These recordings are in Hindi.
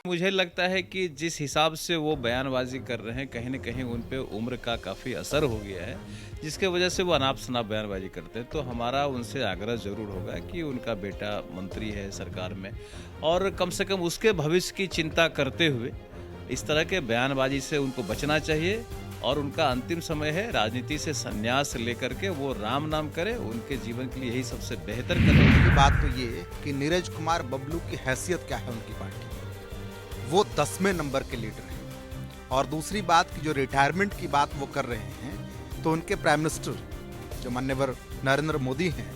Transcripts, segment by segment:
मुझे लगता है कि जिस हिसाब से वो बयानबाजी कर रहे हैं, कहीं न कहीं उन पे उम्र का काफ़ी असर हो गया है, जिसके वजह से वो अनाप-शनाप बयानबाजी करते हैं। तो हमारा उनसे आग्रह ज़रूर होगा कि उनका बेटा मंत्री है सरकार में और कम से कम उसके भविष्य की चिंता करते हुए इस तरह के बयानबाजी से उनको बचना चाहिए और उनका अंतिम समय है राजनीति से संन्यास लेकर के वो राम नाम करें, उनके जीवन के लिए यही सबसे बेहतर कदम है। की बात तो ये कि नीरज कुमार बबलू की हैसियत क्या है उनकी पार्टी में, वो 10वें नंबर के लीडर हैं। और दूसरी बात कि जो रिटायरमेंट की बात वो कर रहे हैं, तो उनके प्राइम मिनिस्टर जो माननीय नरेंद्र मोदी हैं,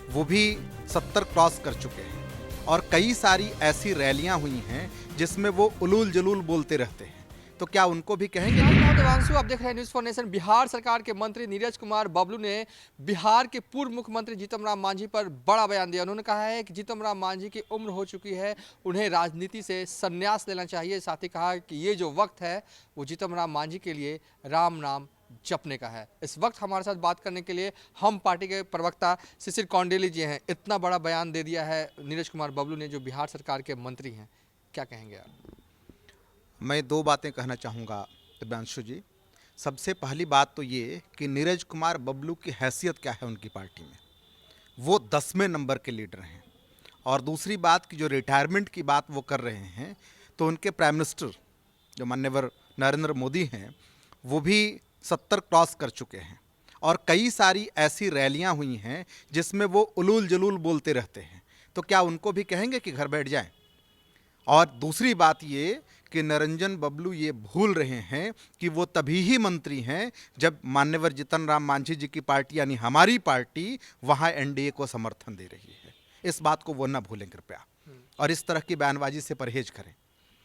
वो भी 70 क्रॉस कर चुके हैं और कई सारी ऐसी रैलियां हुई हैं जिसमें वो उलूल जलूल बोलते रहते हैं। तो क्या उनको भी कहेंगे? मैं देवांशु, आप देख रहे हैं न्यूज़ फॉर नेशन। बिहार सरकार के मंत्री नीरज कुमार बबलू ने बिहार के पूर्व मुख्यमंत्री जीतन राम मांझी पर बड़ा बयान दिया। उन्होंने कहा है कि जीतन राम मांझी की उम्र हो चुकी है, उन्हें राजनीति से संन्यास लेना चाहिए। साथ ही कहा कि ये जो वक्त है वो जीतन राम मांझी के लिए राम नाम जपने का है। इस वक्त हमारे साथ बात करने के लिए हम पार्टी के प्रवक्ता शिशिर कौंडेली जी हैं। इतना बड़ा बयान दे दिया है नीरज कुमार बबलू ने, जो बिहार सरकार के मंत्री हैं, क्या कहेंगे आप? मैं दो बातें कहना चाहूँगा दिव्यांशु जी। सबसे पहली बात तो ये कि नीरज कुमार बबलू की हैसियत क्या है उनकी पार्टी में, वो 10वें नंबर के लीडर हैं। और दूसरी बात कि जो रिटायरमेंट की बात वो कर रहे हैं, तो उनके प्राइम मिनिस्टर जो माननीय नरेंद्र मोदी हैं, वो भी 70 क्रॉस कर चुके हैं और कई सारी ऐसी रैलियां हुई हैं जिसमें वो उलूल जलूल बोलते रहते हैं। तो क्या उनको भी कहेंगे कि घर बैठ जाएं? और दूसरी बात ये कि निरंजन बबलू ये भूल रहे हैं कि वो तभी ही मंत्री हैं जब मान्यवर जीतन राम मांझी जी की पार्टी यानी हमारी पार्टी वहाँ एनडीए को समर्थन दे रही है। इस बात को वो ना भूलें कृपया, और इस तरह की बयानबाजी से परहेज करें।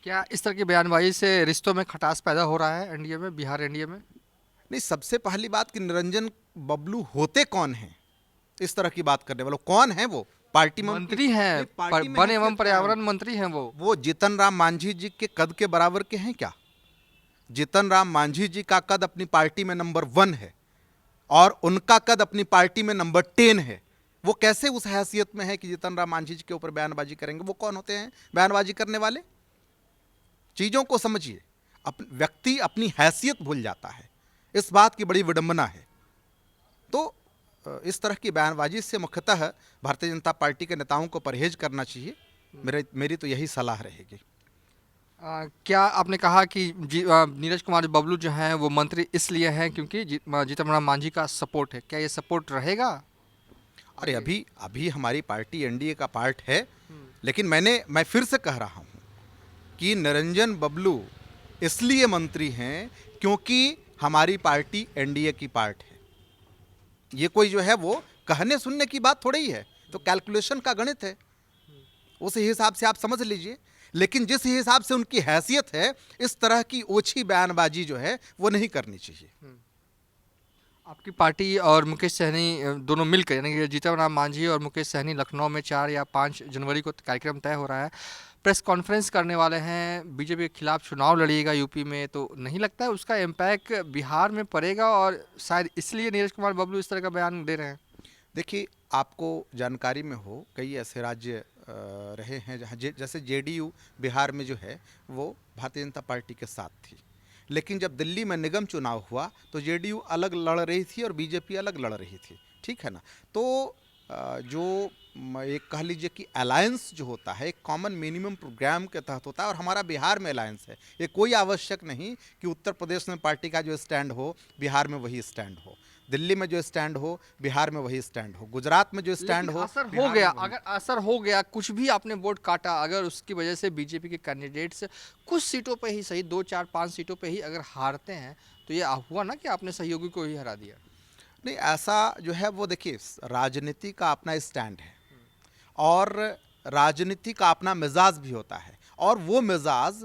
क्या इस तरह की बयानबाजी से रिश्तों में खटास पैदा हो रहा है एनडीए में, बिहार एनडीए में? नहीं, सबसे पहली बात कि निरंजन बबलू होते कौन हैं? इस तरह की बात करने वालों कौन है? वो पार्टी में मंत्री हैं, वन एवं पर्यावरण मंत्री हैं वो जीतन राम मांझी जी के कद के बराबर के हैं क्या? जीतन राम मांझी जी का कद अपनी पार्टी में नंबर 1 है और उनका कद अपनी पार्टी में नंबर 10 है। वो कैसे उस हैसियत में है कि जीतन राम मांझी जी के ऊपर बयानबाजी करेंगे? वो कौन होते हैं बयानबाजी करने वाले? चीजों को समझिए। व्यक्ति अपनी हैसियत भूल जाता है, इस बात की बड़ी विडंबना है। तो इस तरह की बयानबाजी से मुख्यतः भारतीय जनता पार्टी के नेताओं को परहेज करना चाहिए। मेरी तो यही सलाह रहेगी। क्या आपने कहा कि नीरज कुमार बबलू जो हैं वो मंत्री इसलिए हैं क्योंकि जीतन राम मांझी का सपोर्ट है? क्या ये सपोर्ट रहेगा? अरे अभी अभी हमारी पार्टी एनडीए का पार्ट है, लेकिन मैं फिर से कह रहा हूं कि निरंजन बबलू इसलिए मंत्री हैं क्योंकि हमारी पार्टी एनडीए की पार्ट है। ये कोई जो है वो कहने सुनने की बात थोड़ी ही है, तो कैलकुलेशन का गणित है, उस हिसाब से आप समझ लीजिए। लेकिन जिस हिसाब से उनकी हैसियत है, इस तरह की ओछी बयानबाजी जो है वो नहीं करनी चाहिए। आपकी पार्टी और मुकेश सहनी दोनों मिलकर, यानी कि जीतन राम मांझी और मुकेश सहनी, लखनऊ में 4 या 5 जनवरी को कार्यक्रम तय हो रहा है, प्रेस कॉन्फ्रेंस करने वाले हैं। बीजेपी के खिलाफ चुनाव लड़िएगा यूपी में, तो नहीं लगता है उसका इम्पैक्ट बिहार में पड़ेगा और शायद इसलिए नीरज कुमार बबलू इस तरह का बयान दे रहे हैं? देखिए, आपको जानकारी में हो कई ऐसे राज्य रहे हैं जहाँ जैसे जेडीयू बिहार में जो है वो भारतीय जनता पार्टी के साथ थी, लेकिन जब दिल्ली में निगम चुनाव हुआ तो जेडीयू अलग लड़ रही थी और बीजेपी अलग लड़ रही थी, ठीक है ना। तो जो एक कह लीजिए कि अलायंस जो होता है एक कॉमन मिनिमम प्रोग्राम के तहत होता है, और हमारा बिहार में अलायंस है। ये कोई आवश्यक नहीं कि उत्तर प्रदेश में पार्टी का जो स्टैंड हो बिहार में वही स्टैंड हो, दिल्ली में जो स्टैंड हो बिहार में वही स्टैंड हो, गुजरात में जो स्टैंड हो असर हो गया, अगर असर हो गया, कुछ भी आपने वोट काटा, अगर उसकी वजह से बीजेपी के कैंडिडेट्स कुछ सीटों पे ही सही, 2 4 5 सीटों पे ही अगर हारते हैं, तो ये हुआ ना कि आपने सहयोगी को ही हरा दिया। नहीं, ऐसा जो है वो देखिए, राजनीति का अपना स्टैंड है और राजनीति का अपना मिजाज भी होता है, और वो मिजाज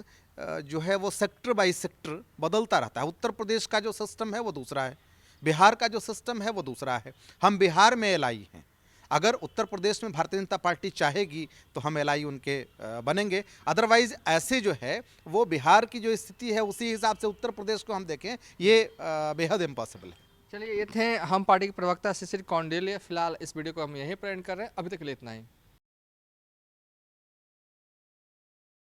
जो है वो सेक्टर बाय सेक्टर बदलता रहता है। उत्तर प्रदेश का जो सिस्टम है वो दूसरा है, बिहार का जो सिस्टम है वो दूसरा है। हम बिहार में एलआई हैं, अगर उत्तर प्रदेश में भारतीय जनता पार्टी चाहेगी तो हम एलआई उनके बनेंगे, अदरवाइज ऐसे जो है वो बिहार की जो स्थिति है उसी हिसाब से उत्तर प्रदेश को हम देखें, ये बेहद इम्पॉसिबल है। चलिए, ये थे हम पार्टी के प्रवक्ता शिशिर कौंडेलिया। फिलहाल इस वीडियो को हम यहीं पर एंड कर रहे हैं। अभी तक के लिए इतना ही।